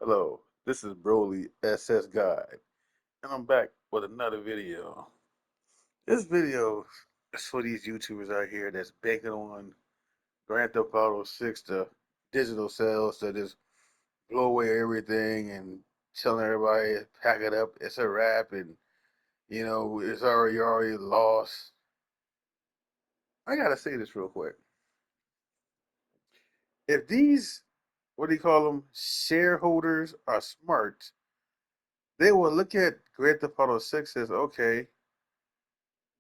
Hello, this is Broly SS Guide, and I'm back with another video. This video is for these YouTubers out here that's banking on Grand Theft Auto 6 to digital sales to just blow away everything and telling everybody pack it up, it's a wrap, and it's already you're already lost. I gotta say this real quick. If these what do you call them shareholders are smart, they will look at Grand Theft Auto 6 as okay,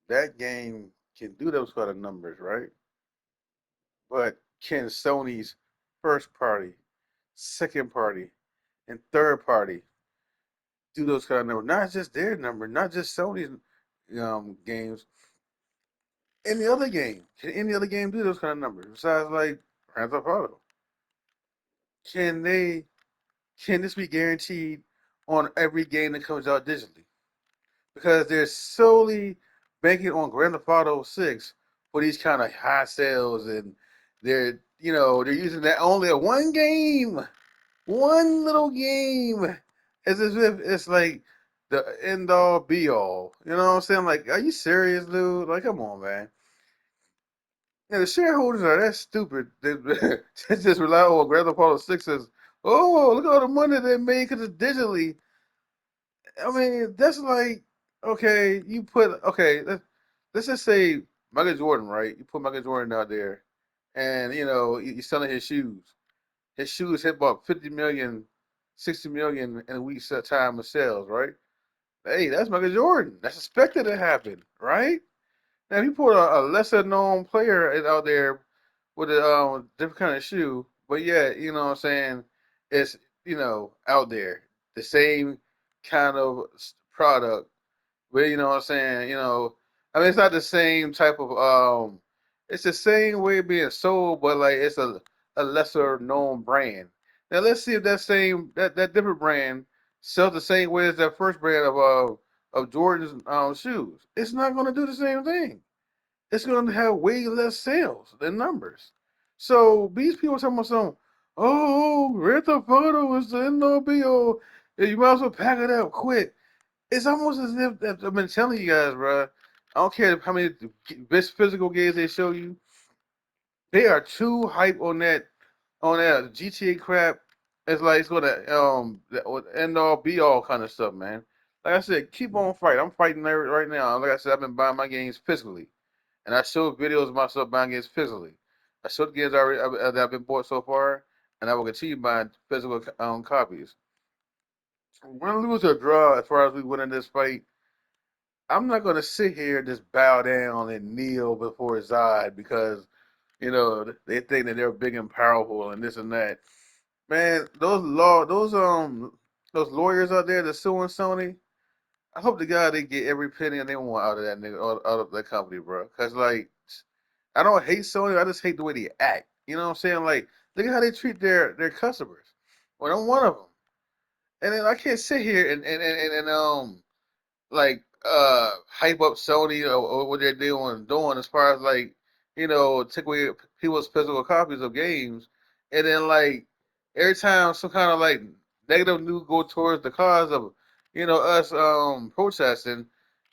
that game can do those kind of numbers, right? But can Sony's first party, second party, and third party do those kind of numbers? Not just their number, not just Sony's games. Any other game, can any other game do those kind of numbers besides like Grand Theft Auto? Can they? Can this be guaranteed on every game that comes out digitally? Because they're solely banking on Grand Theft Auto 6 for these kind of high sales, and they're using that only one little game, as if it's like the end all be all. You know what I'm saying? Like, are you serious, dude? Like, come on, man. Yeah, the shareholders are that stupid. They just rely on Grand Theft Auto 6 as, oh, look at all the money they made because it's digitally. I mean, that's like okay. Let's just say Michael Jordan, right? You put Michael Jordan out there, and you're selling his shoes. His shoes hit about 50 million, 60 million in a week's time of sales, right? Hey, that's Michael Jordan. That's expected to happen, right? Now, if you put a lesser known player out there with a different kind of shoe, but yeah, you know what I'm saying, it's out there the same kind of product, but you know what I'm saying, I mean it's not the same type of it's the same way being sold, but like it's a lesser known brand. Now let's see if that different brand sells the same way as that first brand of Jordan's shoes. It's not going to do the same thing. It's going to have way less sales than numbers. So these people talking about some, oh, Red the photo is the end all be all. You might as well pack it up quick. It's almost as if I've been telling you guys, bro. I don't care how many best physical games they show you. They are too hype on that GTA crap. It's like it's gonna end all be all kind of stuff, man. Like I said, keep on fighting. I'm fighting right now. Like I said, I've been buying my games physically. And I showed videos of myself buying games physically. I showed the games that I've been bought so far, and I will continue buying physical copies. Win, lose or draw, as far as we win in this fight, I'm not going to sit here and just bow down and kneel before Zod because they think that they're big and powerful and this and that. Man, those lawyers out there that's suing Sony, I hope to God they get every penny they want out of that nigga, out of that company, bro. Cause like, I don't hate Sony, I just hate the way they act. You know what I'm saying? Like, look at how they treat their customers. Well, I'm one of them, and then I can't sit here and like hype up Sony or what they're doing as far as like take away people's physical copies of games, and then like every time some kind of like negative news go towards the cause of us protesting,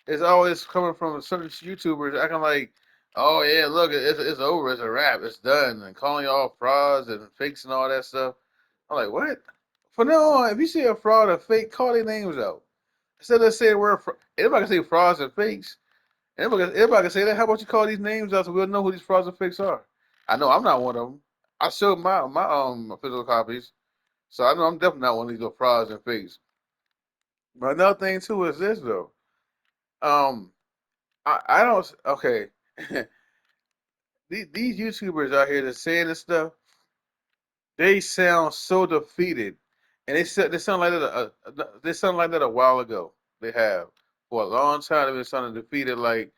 it's always coming from certain YouTubers acting like, oh yeah, look, it's over, it's a wrap, it's done, and calling y'all frauds and fakes and all that stuff. I'm like, what? From now on, if you see a fraud or fake, call their names out. Instead of saying we're everybody can say frauds and fakes. Everybody can say that. How about you call these names out so we'll know who these frauds and fakes are? I know I'm not one of them. I showed my physical copies, so I know I'm definitely not one of these little frauds and fakes. But another thing too is this though. Um, I don't okay. these YouTubers out here that's saying this stuff, they sound so defeated, and they sound like that they sound like that a while ago. They have for a long time. They've been sounding defeated, like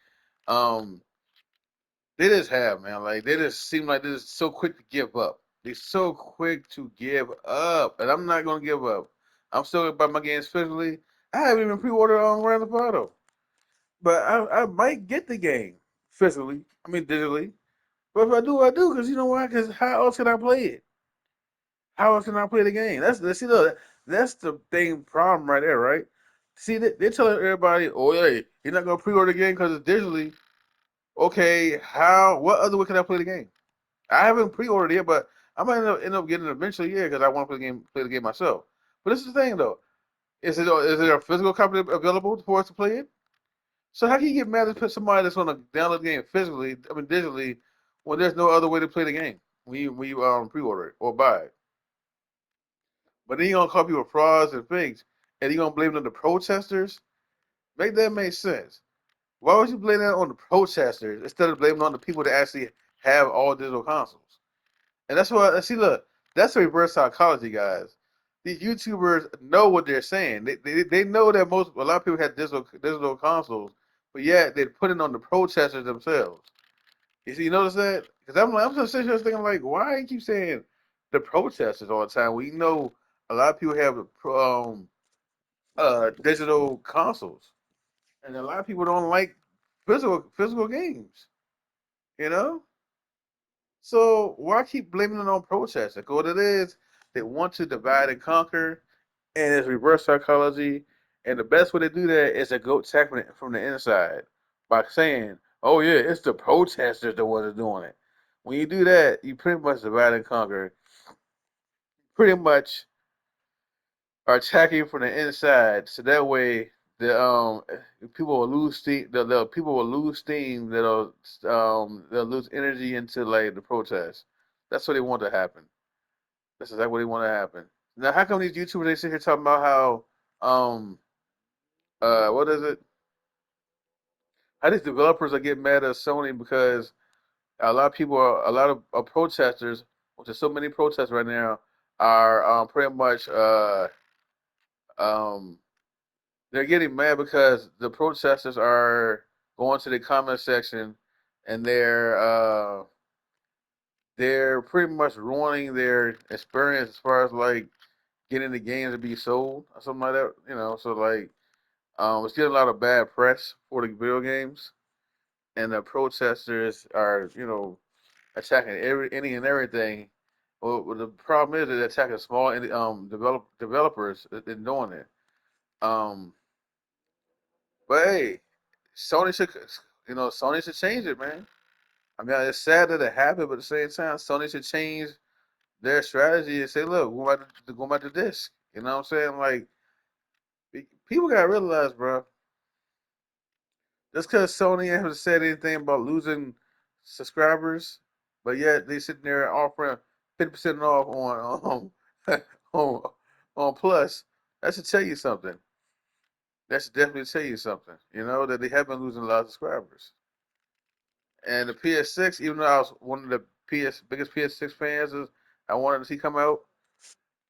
um they just have, man. Like they just seem like they're just so quick to give up. They're so quick to give up, and I'm not gonna give up. I'm still gonna buy my games physically. I haven't even pre-ordered on Grand Theft Auto, but I might get the game physically. I mean digitally. But if I do, I do, because you know why? Because how else can I play it? How else can I play the game? See, look, that's the thing problem right there, right? See, they're telling everybody, oh yeah, you're not gonna pre-order the game because it's digitally. Okay, how? What other way can I play the game? I haven't pre-ordered it yet, but I might end up getting it eventually, yeah, because I want to play the game myself. But this is the thing though, is it a physical copy available for us to play it? So how can you get mad at somebody that's gonna download the game physically, I mean digitally, when there's no other way to play the game when you pre-order it or buy it? But then you gonna call people frauds and fakes, and you gonna blame it on the protesters? Make that make sense. Why would you blame that on the protesters instead of blaming on the people that actually have all digital consoles? And that's why see, look, that's the reverse psychology, guys. These YouTubers know what they're saying. They know that a lot of people have digital consoles, but yet they're putting on the protesters themselves. You notice that? Because I'm just sitting here thinking like, why you keep saying the protesters all the time? We know a lot of people have digital consoles, and a lot of people don't like physical games. You know, so why keep blaming it on protesters? Because what it is, they want to divide and conquer, and it's reverse psychology. And the best way to do that is to go attack from the inside by saying, "Oh yeah, it's the protesters that was doing it." When you do that, you pretty much divide and conquer. Pretty much are attacking from the inside, so that way the people will lose steam. The people will lose steam. They'll lose energy into like the protest. That's what they want to happen. That's exactly what they want to happen. Now, how come these YouTubers they sit here talking about how what is it? How these developers are getting mad at Sony because a lot of protesters, which there's so many protests right now, are pretty much um they're getting mad because the protesters are going to the comment section and they're pretty much ruining their experience as far as like getting the games to be sold or something like that. You know, so like it's getting a lot of bad press for the video games, and the protesters are attacking any and everything. Well, the problem is they're attacking small developers in doing it. Um, but hey, Sony should Sony should change it, man. I mean, it's sad that it happened, but at the same time, Sony should change their strategy and say, look, go back to this. You know what I'm saying? Like, people gotta realize, bro, just because Sony hasn't said anything about losing subscribers, but yet they sitting there offering 50% off on on Plus, that should tell you something. That should definitely tell you something. You know that they have been losing a lot of subscribers. And the PS6, even though I was one of the biggest PS6 fans, I wanted to see come out.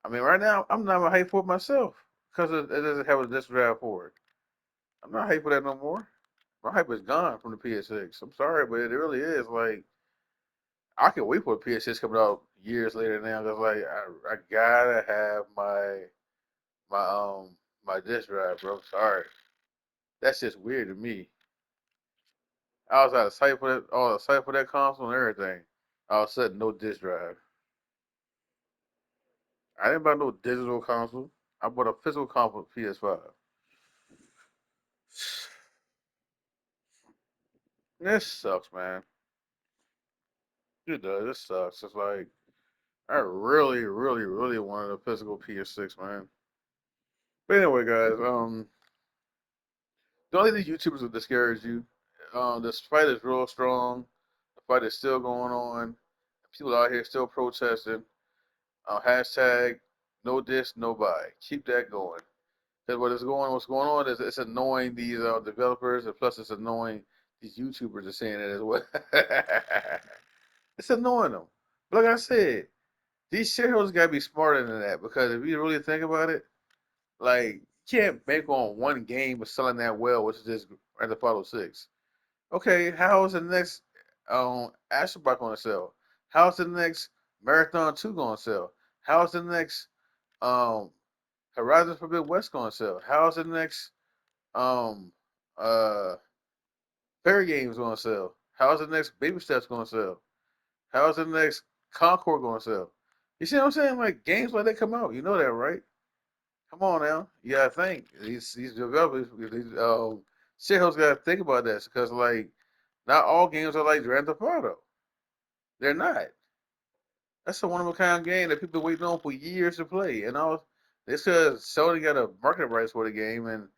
I mean, right now I'm not hyped for it myself because it doesn't have a disc drive for it. I'm not hyped for that no more. My hype is gone from the PS6. I'm sorry, but it really is. Like, I can wait for the PS6 coming out years later now. Cause like I gotta have my my disc drive, bro. Sorry, that's just weird to me. I was out of sight for that, all the sight for that console and everything. All of a sudden, no disc drive. I didn't buy no digital console. I bought a physical console PS5. This sucks, man. It does. It sucks. It's like I really, really, really wanted a physical PS6, man. But anyway, guys, don't let these YouTubers will discourage you. This fight is real strong. The fight is still going on. People out here still protesting. Hashtag no diss, no buy. Keep that going. Because what's going on is it's annoying these developers, and plus it's annoying these YouTubers are saying it as well. It's annoying them. But like I said, these shareholders gotta be smarter than that because if you really think about it, like you can't bank on one game of selling that well, which is just Grand Theft Auto 6. Okay, how is the next Astrobot gonna sell? How's the next Marathon 2 gonna sell? How's the next um Horizon Forbidden West gonna sell? How's the next um uh Fair Games gonna sell? How's the next Baby Steps gonna sell? How's the next Concord gonna sell? You see what I'm saying? Like games like that come out, you know that, right? Come on now, you gotta think these developers, these shareholders gotta think about this because like not all games are like Grand Theft Auto. They're not. That's a one of a kind game that people waiting on for years to play, and all it's because Sony got a market rights for the game and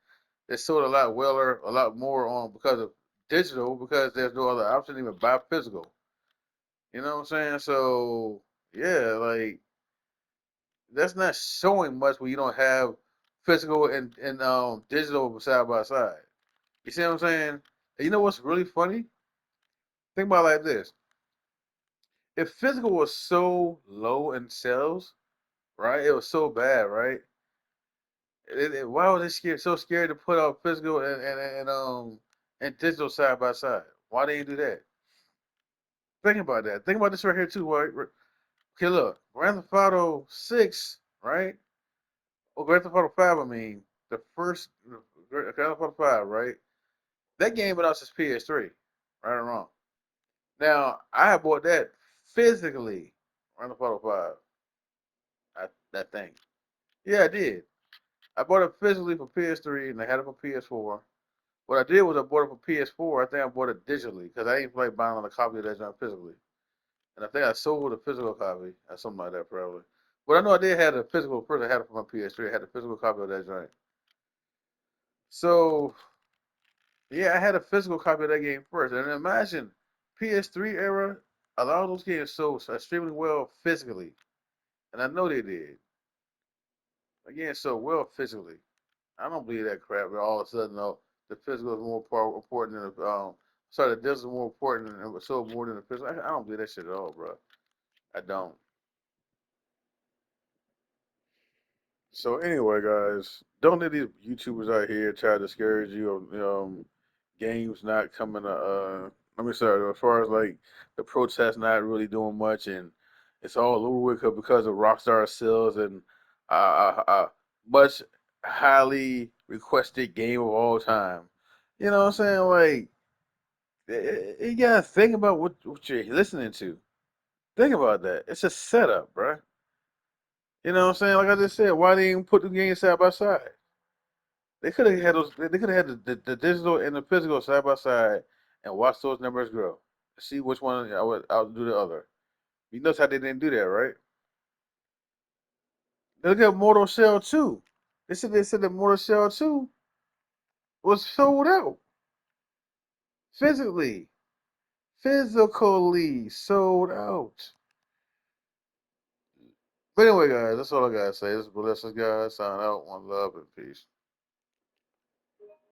they sold a lot well or a lot more on because of digital because there's no other option to even buy physical. You know what I'm saying? So yeah, like that's not showing much when you don't have physical and digital side by side. You see what I'm saying? And you know what's really funny? Think about it like this: if physical was so low in sales, right? It was so bad, right? Why was they so scared to put out physical and digital side by side? Why they didn't do that? Think about that. Think about this right here too. Right? Okay, look, Grand Theft Auto 6, right? Well, Grand Theft Auto 5, I mean, the first Grand Theft Auto 5, right? That game went out since PS3, right or wrong. Now, I bought that physically, Grand Theft Auto 5, that thing. Yeah, I did. I bought it physically for PS3 and I had it for PS4. What I did was I bought it for PS4. I think I bought it digitally because I ain't like buying on a copy of that junk physically. And I think I sold a physical copy or something like that probably. But I know I did have a physical first. I had it for my PS3. I had a physical copy of that joint. So yeah, I had a physical copy of that game first. And imagine PS3 era, a lot of those games sold extremely well physically, and I know they did. Again, so well physically. I don't believe that crap. But all of a sudden, though, the physical is more important than the sorry, the digital is more important and it sold more than the physical. I don't believe that shit at all, bro. I don't. So anyway, guys, don't let these YouTubers out here try to discourage you of games not coming. I mean, sorry, as far as like the protests not really doing much, and it's all over with because of Rockstar sales and much highly requested game of all time. You know what I'm saying? Like, you gotta think about what you're listening to. Think about that. It's a setup, bruh. You know what I'm saying? Like I just said, why they even put the games side by side? They could have had those. They could have had the digital and the physical side by side and watch those numbers grow. See which one I would outdo the other. You notice how they didn't do that, right? Look at Mortal Shell 2. They said that Mortal Shell 2 was sold out physically, physically sold out. But anyway, guys, that's all I gotta say. This is Ballistic guys. Sign out. One love and peace.